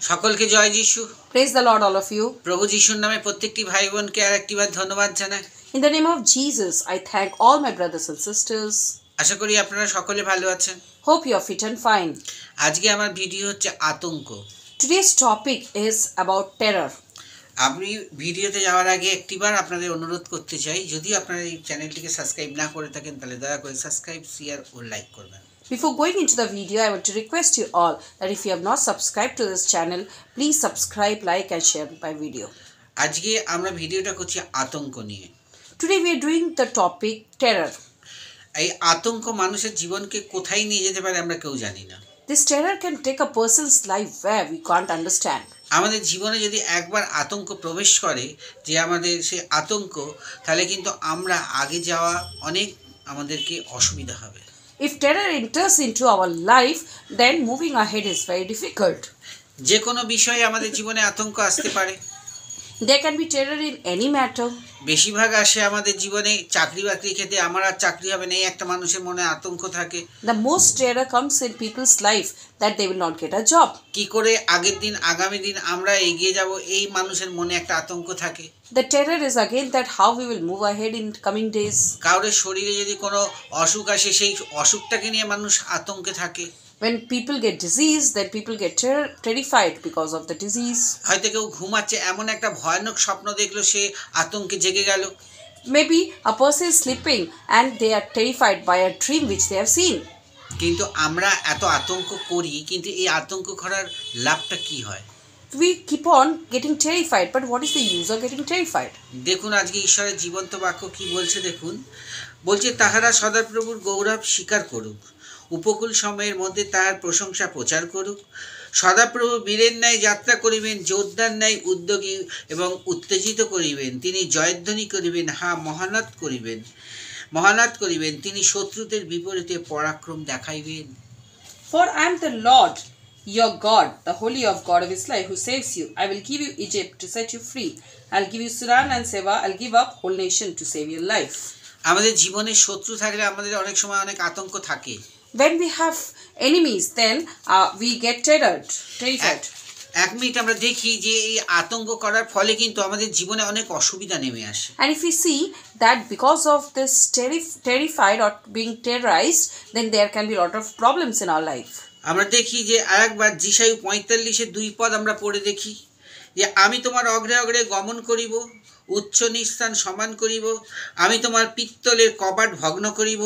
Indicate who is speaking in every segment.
Speaker 1: সকলকে জয় যিশু।
Speaker 2: Praise the Lord, all of you.
Speaker 1: প্রভু যিশুর নামে প্রত্যেকটি ভাই বোনকে আরেকটিবার ধন্যবাদ জানাই।
Speaker 2: In the name of Jesus, I thank all my brothers and sisters.
Speaker 1: আশা করি আপনারা সকলে ভালো আছেন।
Speaker 2: Hope you are fit and fine.
Speaker 1: আজকে আমার ভিডিও হচ্ছে আতঙ্ক।
Speaker 2: Today's topic is about terror.
Speaker 1: আমি ভিডিওতে যাওয়ার আগে একটিবার আপনাদের অনুরোধ করতে চাই, যদি আপনারা এই চ্যানেলটিকে সাবস্ক্রাইব না করে থাকেন তাহলে দয়া করে সাবস্ক্রাইব, শেয়ার ও লাইক করবেন।
Speaker 2: Before going into the video, I want to request you all that if you have not subscribed to this channel, please subscribe, like and share my video.
Speaker 1: আজকে আমরা ভিডিওটা করছি আতঙ্ক নিয়ে।
Speaker 2: Today we are doing the topic terror.
Speaker 1: এই আতঙ্ক মানুষের জীবনকে কোথায় নিয়ে যেতে পারে আমরা কেউ জানি না।
Speaker 2: This terror can take a person's life where we can't understand.
Speaker 1: আমাদের জীবনে যদি একবার আতঙ্ক প্রবেশ করে, যে আমাদের সেই আতঙ্ক, তাহলে কিন্তু আমরা আগে যাওয়া অনেক আমাদেরকে অসুবিধা হবে।
Speaker 2: If terror enters into our life, then moving ahead is very difficult.
Speaker 1: যে কোনো বিষয়ে আমাদের জীবনে আতঙ্ক আসতে পারে।
Speaker 2: There can be terror in any matter.
Speaker 1: বেশিরভাগ আসে আমাদের জীবনে চাকরি বাকরি ক্ষেত্রে, আমার আর চাকরি হবে না, এই একটা মানুষের মনে আতঙ্ক থাকে।
Speaker 2: The most terror comes in people's life that they will not get a job.
Speaker 1: কি করে আগের দিন আগামী দিন আমরা এগিয়ে যাব, এই মানুষের মনে একটা আতঙ্ক থাকে।
Speaker 2: The terror is again that how we will move ahead in coming days.
Speaker 1: কারোর শরীরে যদি কোনো অসুখ আসে, সেই অসুখটাকে নিয়ে মানুষ আতঙ্কে থাকে।
Speaker 2: When people get disease, then people get terrified because of the disease.
Speaker 1: হয়তো কেউ ঘুমাচ্ছে, এমন একটা ভয়ানক স্বপ্ন দেখলো, সে আতঙ্কে জেগে গেল।
Speaker 2: Maybe a person is sleeping and they are terrified by a dream which they have seen.
Speaker 1: কিন্তু আমরা এত আতঙ্ক করি, কিন্তু এই আতঙ্ক করার লাভটা কি হয়?
Speaker 2: We keep on getting terrified, but what is the use of getting terrified?
Speaker 1: দেখুন আজকে ঈশ্বরের জীবন্ত বাক্য কি বলছে দেখুন। বলছে, তাহারা সদাপ্রভুর গৌরব স্বীকার করুক, উপকূল সময়ের মধ্যে তাহার প্রশংসা প্রচার করুক। সদাপ্রভু বীরের ন্যায় যাত্রা করিবেন, যোদ্ধার ন্যায় উদ্যোগী এবং উত্তেজিত করিবেন। তিনি জয়ধ্বনি করিবেন, মহানাদ করিবেন। তিনি শত্রুদের বিপরীতে পরাক্রম দেখাইবেন।
Speaker 2: For I am the Lord, your God, the Holy of God of Israel, who saves you. I will give you Egypt to set you free. I'll give you Sudan and Seba. I'll give up whole nation to save your life.
Speaker 1: আমাদের জীবনে শত্রু থাকলে আমাদের অনেক সময় অনেক আতঙ্ক থাকে।
Speaker 2: When we have enemies, then we get terrified.
Speaker 1: এক মিনিট আমরা দেখি যে এই আতঙ্ক করার ফলে কিন্তু আমাদের জীবনে অনেক অসুবিধা নেমে আসে।
Speaker 2: And if we see that because of this terrified or being terrorized, then there can be a lot of problems in our life.
Speaker 1: আমরা দেখি যে আরেকবার যিশাই 45:2 পদ আমরা পড়ে দেখি যে, আমি তোমার অগ্রে অগ্রে গমন করিব, উচ্চ নিস্থান সমান করিব, আমি তোমার পিত্তলের কবাট ভগ্ন করিব,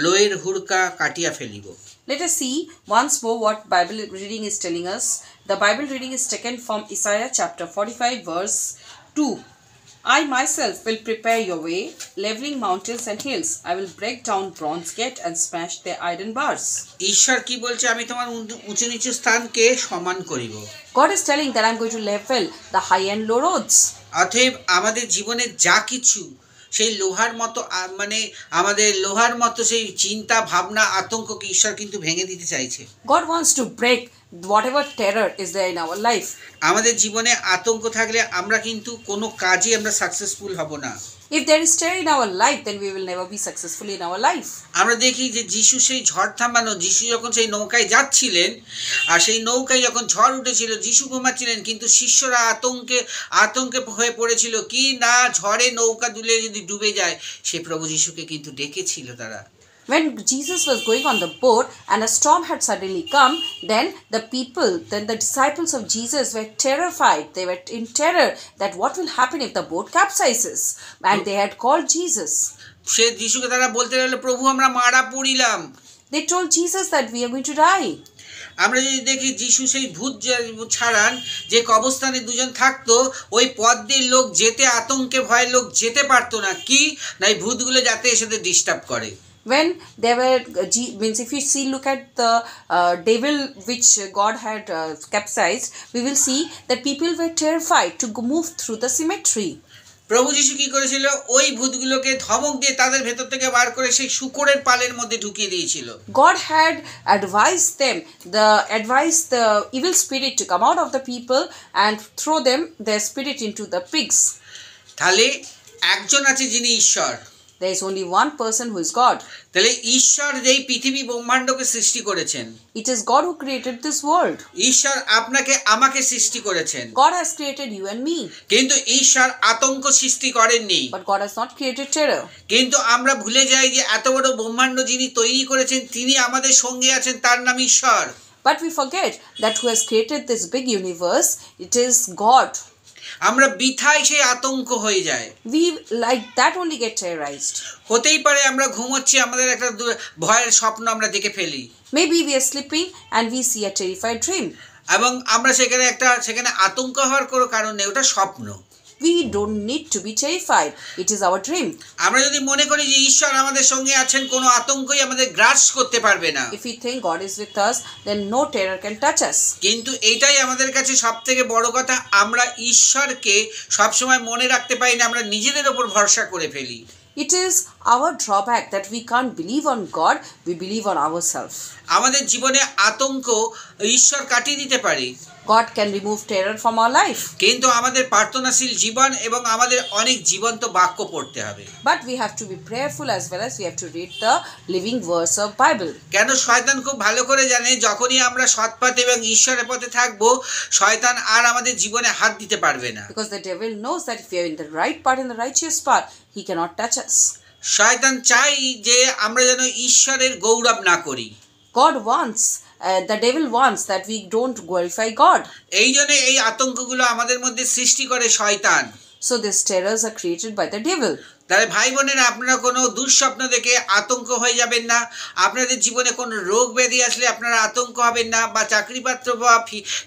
Speaker 1: লোয়ের হুড়কা কাটিয়া ফেলিব।
Speaker 2: Let us see once more what Bible reading is telling us. The Bible reading is taken from Isaiah chapter 45 verse 2. I myself will prepare your way, leveling mountains and hills. I will break down bronze gate and smash their iron bars.
Speaker 1: ঈশ্বর কি বলছে? আমি তোমার উঁচু নিচু স্থানকে সমান করিব।
Speaker 2: God is telling that I'm going to level the high and low roads.
Speaker 1: অতএব আমাদের জীবনে যা কিছু সেই লোহার মতো, মানে আমাদের লোহার মতো সেই চিন্তা ভাবনা আতঙ্ককে ঈশ্বর কিন্তু ভেঙে দিতে চাইছে।
Speaker 2: God wants to break whatever terror is there in our life.
Speaker 1: আমাদের জীবনে আতঙ্ক থাকলে আমরা কিন্তু কোনো কাজে আমরা সাকসেসফুল হব না।
Speaker 2: If there is terror in our life, then we will never be successful in our life.
Speaker 1: আমরা দেখি যে যিশু সেই ঝড় থামানো, যিশু যখন সেই নৌকায় যাচ্ছিলেন, আর সেই নৌকায় যখন ঝড় উঠেছিল, যিশু ঘুমাচ্ছিলেন, কিন্তু শিষ্যরা আতঙ্কে হয়ে পড়েছিল, কি না ঝড়ে নৌকা দুলে যদি ডুবে যায়। সে প্রভু যিশুকে কিন্তু ডেকেছিল তারা।
Speaker 2: When Jesus was going on the boat and a storm had suddenly come, then the disciples of Jesus were terrified. They were in terror that what will happen if the boat capsizes, and they had called Jesus.
Speaker 1: সে যিশুকে তারা বলতে লাগলো, প্রভু আমরা মারা পড়িলাম।
Speaker 2: They told Jesus that we are going to die.
Speaker 1: আমরা যদি দেখি যিশু সেই ভূত ছাড়ান, যে কবরস্থানে দুজন থাকতো, ওই পথ দিয়ে লোক যেতে, আতঙ্কে ভয়ে লোক যেতে পারতো না। কি না, এই ভূতগুলো যাতে এসে ডিস্টার্ব করে।
Speaker 2: When they were if you look at the devil which God had capsized, we will see that people were terrified to move through the cemetery.
Speaker 1: প্রভু যিশু কি করেছিল? ওই ভূতগুলোকে ধমক দিয়ে তাদের ভেতর থেকে বার করে সেই শূকরের পালের মধ্যে ঢুকিয়ে দিয়েছিল।
Speaker 2: God had advised the evil spirit to come out of the people and throw their spirit into the pigs.
Speaker 1: তাহলে একজন আছে যিনি ঈশ্বর।
Speaker 2: There is only one person who is God.
Speaker 1: তাহলে ঈশ্বর যেই পৃথিবী ব্রহ্মাণ্ডকে সৃষ্টি করেছেন,
Speaker 2: It is God who created this world.
Speaker 1: ঈশ্বর আপনাকে আমাকে সৃষ্টি করেছেন,
Speaker 2: God has created you and me.
Speaker 1: কিন্তু ঈশ্বর আতঙ্ক সৃষ্টি করেননি।
Speaker 2: But God has not created terror.
Speaker 1: কিন্তু আমরা ভুলে যাই যে এত বড় ব্রহ্মাণ্ড যিনি তৈরি করেছেন তিনি আমাদের সঙ্গে আছেন, তার নাম ঈশ্বর।
Speaker 2: But we forget that who has created this big universe, it is God.
Speaker 1: আমরা বৃথায় সেই আতঙ্ক হয়ে যায়।
Speaker 2: We like that only get terrorized.
Speaker 1: হতেই পারে আমরা ঘুমোচ্ছি, আমাদের একটা ভয়ের স্বপ্ন আমরা দেখে ফেলি,
Speaker 2: Maybe we are sleeping and we see a terrified dream.
Speaker 1: এবং আমরা সেখানে আতঙ্ক হওয়ার কোনো কারণ নেই, ওটা স্বপ্ন।
Speaker 2: We don't need to be terrified. It is our dream.
Speaker 1: আমরা যদি মনে করি যে ঈশ্বর আমাদের সঙ্গে আছেন, কোনো আতঙ্কই আমাদের গ্রাস করতে পারবে না।
Speaker 2: If we think God is with us, then no terror can touch us.
Speaker 1: কিন্তু এটাই আমাদের কাছে সবথেকে বড় কথা, আমরা ঈশ্বরকে সবসময় মনে রাখতে পারি না, আমরা নিজেদের ওপর ভরসা করে ফেলি।
Speaker 2: It is our drawback that we can't believe on God, we believe on ourselves.
Speaker 1: আমাদের জীবনে আতঙ্ক ঈশ্বর কাটিয়ে দিতে পারে,
Speaker 2: God can remove terror from our life.
Speaker 1: কিন্তু আমাদের প্রার্থনাশীল জীবন এবং আমাদের অনেক জীবন্ত বাক্য পড়তে হবে।
Speaker 2: But we have to be prayerful as well as we have to read the living verse of Bible.
Speaker 1: কেন শয়তান খুব ভালো করে জানে যখনই আমরা সৎ পথে এবং ঈশ্বরের পথে থাকবো, শয়তান আর আমাদের জীবনে হাত দিতে পারবে না।
Speaker 2: Because the devil knows that if we are in the right path, in the righteous path, he cannot touch us.
Speaker 1: শয়তান চাই যে আমরা যেন ঈশ্বরের গৌরব না করি।
Speaker 2: The devil wants that we don't glorify God.
Speaker 1: এই জন্য এই আতঙ্কগুলো আমাদের মধ্যে সৃষ্টি করে শয়তান।
Speaker 2: So these terrors are created by the devil.
Speaker 1: তাই ভাই বোনেরা, আপনারা কোনো দুঃস্বপ্ন দেখে আতঙ্ক হয়ে যাবেন না, আপনাদের জীবনে কোনো রোগ ব্যাধি আসলে আপনারা আতঙ্ক হবেন না, বা চাকরিপত্র বা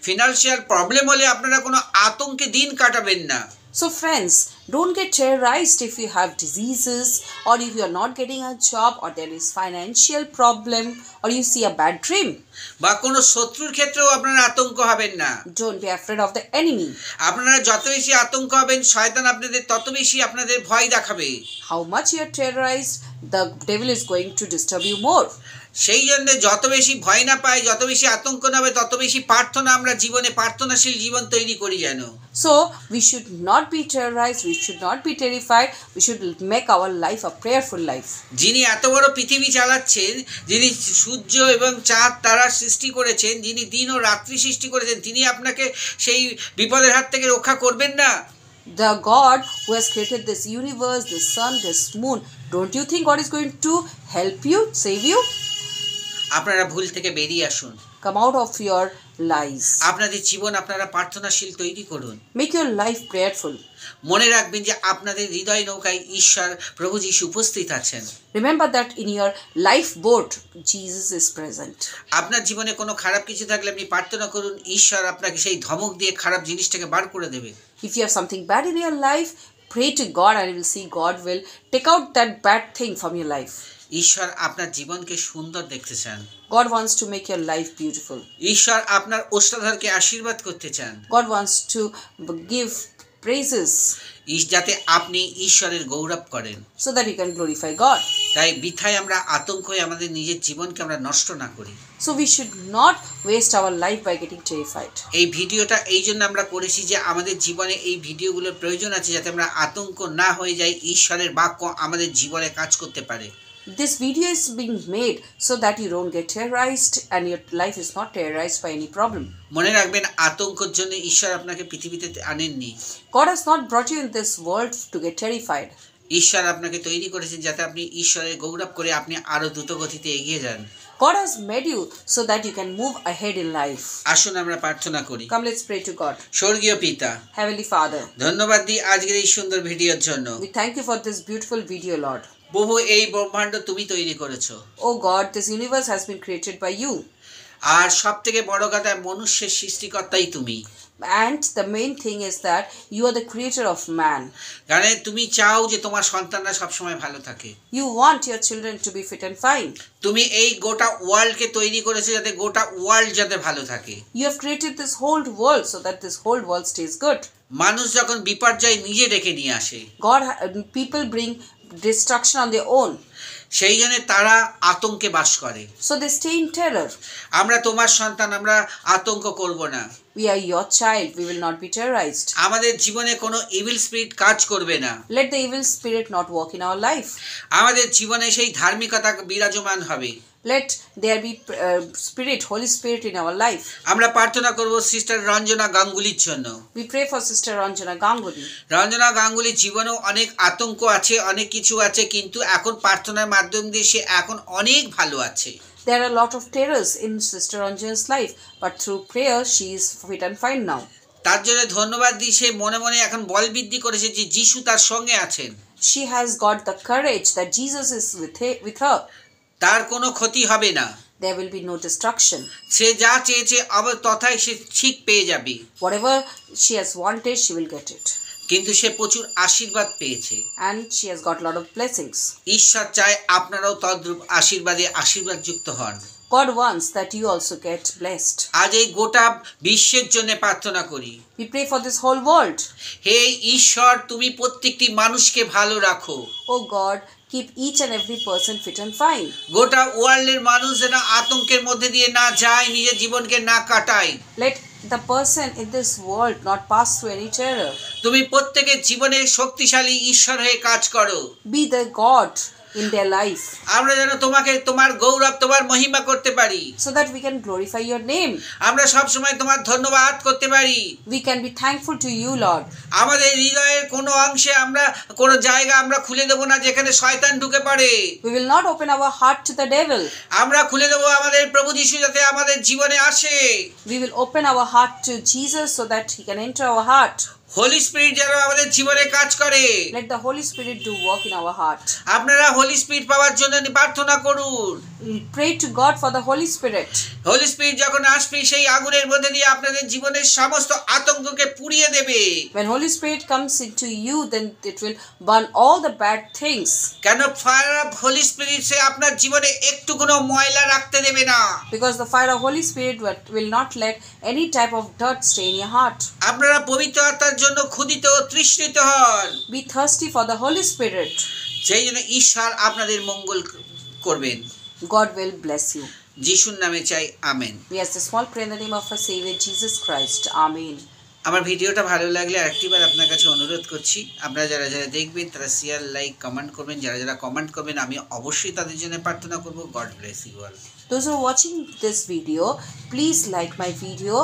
Speaker 1: ফিনান্সিয়াল প্রবলেম হলে আপনারা কোনো আতঙ্কে দিন কাটাবেন না।
Speaker 2: So friends, don't get terrorized if you have diseases, or if you are not getting a job, or there is financial problem, or you see a bad dream.
Speaker 1: বা কোনো শত্রুর ক্ষেত্রেও আপনারা আতঙ্ক হবেন না।
Speaker 2: Don't be afraid of the enemy.
Speaker 1: আপনারা যত বেশি আতঙ্ক হবেন, শয়তান আপনাদের তত বেশি আপনাদের ভয় দেখাবে।
Speaker 2: How much you are terrorized, the devil is going to disturb you more.
Speaker 1: সেই জন্য যত বেশি ভয় না পাই, যত বেশি আতঙ্ক না হবে, তত বেশি প্রার্থনা আমরা জীবনে প্রার্থনাশীল জীবন তৈরি করি যেন।
Speaker 2: So we should not be terrorized, we should not be terrified, we should make our life a prayerful life.
Speaker 1: যিনি এত বড় পৃথিবী চালাচ্ছেন, যিনি সূর্য এবং চাঁদ তারা সৃষ্টি করেছেন, যিনি দিন ও রাত্রি সৃষ্টি করেছেন, তিনি আপনাকে সেই বিপদের হাত থেকে রক্ষা করবেন না?
Speaker 2: The God who has created this universe, this sun, this moon, don't you think God is going to help you, save you?
Speaker 1: আপনারা ভুল থেকে বেরিয়ে আসুন,
Speaker 2: Come out of your lies.
Speaker 1: আপনাদের জীবন আপনারা প্রার্থনাশীল তৈরি করুন।
Speaker 2: Make your life prayerful.
Speaker 1: মনে রাখবেন যে আপনাদের হৃদয় নৌকায় ঈশ্বর প্রভু যীশু উপস্থিত আছেন।
Speaker 2: Remember that in your life boat, Jesus is present.
Speaker 1: আপনার জীবনে কোনো খারাপ কিছু থাকলে আপনি প্রার্থনা করুন, ঈশ্বর আপনাকে সেই ধমক দিয়ে খারাপ জিনিসটাকে বার করে দেবে।
Speaker 2: If you have something bad in your life, pray to God and you will see God will take out that bad thing from your life.
Speaker 1: ঈশ্বর আপনার জীবনকে সুন্দর দেখতে চান।
Speaker 2: God wants to make your life beautiful.
Speaker 1: ঈশ্বর আপনার ওষ্ঠাধরকে আশীর্বাদ করতে চান।
Speaker 2: God wants to give praises
Speaker 1: যাতে আপনি ঈশ্বরের গৌরব করেন,
Speaker 2: so that you can glorify God.
Speaker 1: তাই বৃথায় আমরা আতঙ্ক হয়ে আমাদের নিজের জীবনকে আমরা নষ্ট না করি।
Speaker 2: So we should not waste our life by getting terrified.
Speaker 1: এই ভিডিওটা এই জন্য আমরা করেছি যে আমাদের জীবনে এই ভিডিওগুলোর প্রয়োজন আছে, যাতে আমরা আতঙ্ক না হয়ে যাই, ঈশ্বরের বাক্য আমাদের জীবনে কাজ করতে পারে।
Speaker 2: This video is being made so that you don't get terrorized and your life is not terrorized by any problem.
Speaker 1: মনে রাখবেন, আতঙ্কের জন্য ঈশ্বর আপনাকে পৃথিবীতে আনেননি।
Speaker 2: God has not brought you in this world to get terrified.
Speaker 1: ঈশ্বর আপনাকে তৈরি করেছেন যাতে আপনি ঈশ্বরের গৌরব করে আপনি আরো দ্রুত গতিতে এগিয়ে যান।
Speaker 2: God has made you so that you can move ahead in life.
Speaker 1: আসুন আমরা প্রার্থনা করি।
Speaker 2: Come, let's pray to God.
Speaker 1: স্বর্গীয় পিতা,
Speaker 2: Heavenly Father,
Speaker 1: ধন্যবাদ দিই আজকের এই সুন্দর ভিডিওর জন্য।
Speaker 2: we thank you for this beautiful video, Lord.
Speaker 1: প্রভু, এই ব্রহ্মাণ্ড তুমি তৈরি করেছো।
Speaker 2: Oh God, this universe has been created by you.
Speaker 1: আর সব থেকে বড় কথা, মনুষ্যের সৃষ্টিকর্তাই তুমি।
Speaker 2: And the main thing is that you are the creator of man.
Speaker 1: কারণ তুমি চাও যে তোমার সন্তানরা সবসময় ভালো থাকে।
Speaker 2: You want your children to be fit and fine.
Speaker 1: তুমি এই গোটা ওয়ার্ল্ডকে তৈরি করেছো যাতে গোটা ওয়ার্ল্ড যাতে ভালো থাকে।
Speaker 2: You have created this whole world so that this whole world stays good.
Speaker 1: মানুষ যখন বিপর্যয় নিজে ডেকে নিয়ে আসে,
Speaker 2: People bring destruction on their own.
Speaker 1: সেই জন্য তারা আতঙ্কে বাস করে।
Speaker 2: So they stay in terror.
Speaker 1: আমরা তোমার সন্তান, আমরা আতঙ্ক করব না।
Speaker 2: We are your child. We will not be terrorized.
Speaker 1: আমাদের জীবনে কোনো ইভিল স্পিরিট কাজ করবে না।
Speaker 2: Let the evil spirit not walk in our life.
Speaker 1: আমাদের জীবনে সেই ধার্মিকতা বিরাজমান হবে।
Speaker 2: Let there be spirit, Holy Spirit in our life.
Speaker 1: আমরা প্রার্থনা করব সিস্টার রঞ্জনা গাঙ্গুলির জন্য।
Speaker 2: We pray for Sister Ranjana Ganguly.
Speaker 1: Ranjana গাঙ্গুলির জীবনেও অনেক আতঙ্ক আছে, অনেক কিছু আছে, কিন্তু এখন প্রার্থনার মাধ্যম দিয়ে সে এখন অনেক ভালো আছে।
Speaker 2: There are a lot of terrors in Sister Ranjana's life, but through prayer she is fit and fine now.
Speaker 1: তার জন্য ধন্যবাদ দিই, সে মনে মনে এখন বল বৃদ্ধি করেছে যে যিশু তার সঙ্গে আছেন।
Speaker 2: She has got the courage that Jesus is with her.
Speaker 1: তার কোনো ক্ষতি হবে না।
Speaker 2: There will be no destruction.
Speaker 1: সে যা চেয়েছে আবার তথায় সে ঠিক পেয়ে যাবে।
Speaker 2: Whatever she has wanted, she will get it.
Speaker 1: কিন্তু সে প্রচুর আশীর্বাদ পেয়েছে।
Speaker 2: And she has got a lot of blessings.
Speaker 1: ঈশ্বর চায় আপনারাও তদ্রূপ আশীর্বাদে আশীর্বাদযুক্ত হন।
Speaker 2: God wants that you also get blessed.
Speaker 1: আজ এই গোটা বিশ্বের জন্য প্রার্থনা করি।
Speaker 2: We pray for this whole world.
Speaker 1: হে ঈশ্বর, তুমি প্রত্যেকটি মানুষকে ভালো রাখো।
Speaker 2: Oh God, keep each and every person fit and fine.
Speaker 1: গোটা ওয়ার্ল্ডের মানুষ যেন আতঙ্কের মধ্যে দিয়ে না যায়, নিজের জীবনকে না কাটায়।
Speaker 2: Let the person in this world not pass through any terror.
Speaker 1: তুমি প্রত্যেকের জীবনে শক্তিশালী ঈশ্বর হয়ে কাজ করো।
Speaker 2: Be the God in their life,
Speaker 1: আমরা যেন তোমাকে, তোমার গৌরব, তোমার মহিমা করতে পারি।
Speaker 2: so that we can glorify your name.
Speaker 1: আমরা সব সময় তোমার ধন্যবাদ করতে পারি।
Speaker 2: We can be thankful to you, Lord.
Speaker 1: আমাদের হৃদয়ের কোনো অংশে আমরা কোনো জায়গা আমরা খুলে দেব না যেখানে শয়তান ঢুকে পড়ে।
Speaker 2: We will not open our heart to the devil.
Speaker 1: আমরা খুলে দেব আমাদের প্রভু যিশু যাতে আমাদের জীবনে আসে।
Speaker 2: We will open our heart to Jesus so that he can enter our heart.
Speaker 1: Holy Spirit যেন আমাদের জীবনে কাজ করে।
Speaker 2: Let the Holy Spirit do work in our heart.
Speaker 1: আপনারা হোলি স্পিরিট পাওয়ার জন্য প্রার্থনা করুন।
Speaker 2: We pray to God for the Holy Spirit.
Speaker 1: Holy Spirit যখন আসবে সেই আগুনের মধ্যে দিয়ে আপনাদের জীবনের সমস্ত আতঙ্ককে পুড়িয়ে দেবে।
Speaker 2: When Holy Spirit comes into you, then it will burn all the bad things.
Speaker 1: কেন ফায়ার অফ হোলি স্পিরিট সে আপনার জীবনে একটু কোনো ময়লা রাখতে দেবে না।
Speaker 2: Because the fire of Holy Spirit will not let any type of dirt stay in your heart.
Speaker 1: আপনারা পবিত্র আত্মার জন্য ক্ষুধিত ও তৃষ্ণিত হন।
Speaker 2: Be thirsty for the Holy Spirit.
Speaker 1: সেই জন্য ঈশ্বর আপনাদের মঙ্গল করবেন।
Speaker 2: God will bless you.
Speaker 1: যিশুর নামে চাই, amen.
Speaker 2: We ask the small prayer in the name of our Savior Jesus Christ. Amen.
Speaker 1: আমার ভিডিওটা ভালো লাগলে আরেকটিবার আপনার কাছে অনুরোধ করছি, আপনারা যারা যারা দেখবেন তারা শেয়ার, লাইক, কমেন্ট করবেন। যারা যারা কমেন্ট করবেন আমি অবশ্যই তাদের জন্য প্রার্থনা করব। God bless you all.
Speaker 2: Those who are watching this video, please like my video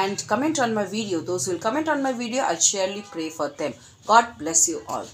Speaker 2: and comment on my video. Those who will comment on my video, I'll surely pray for them. God bless you all.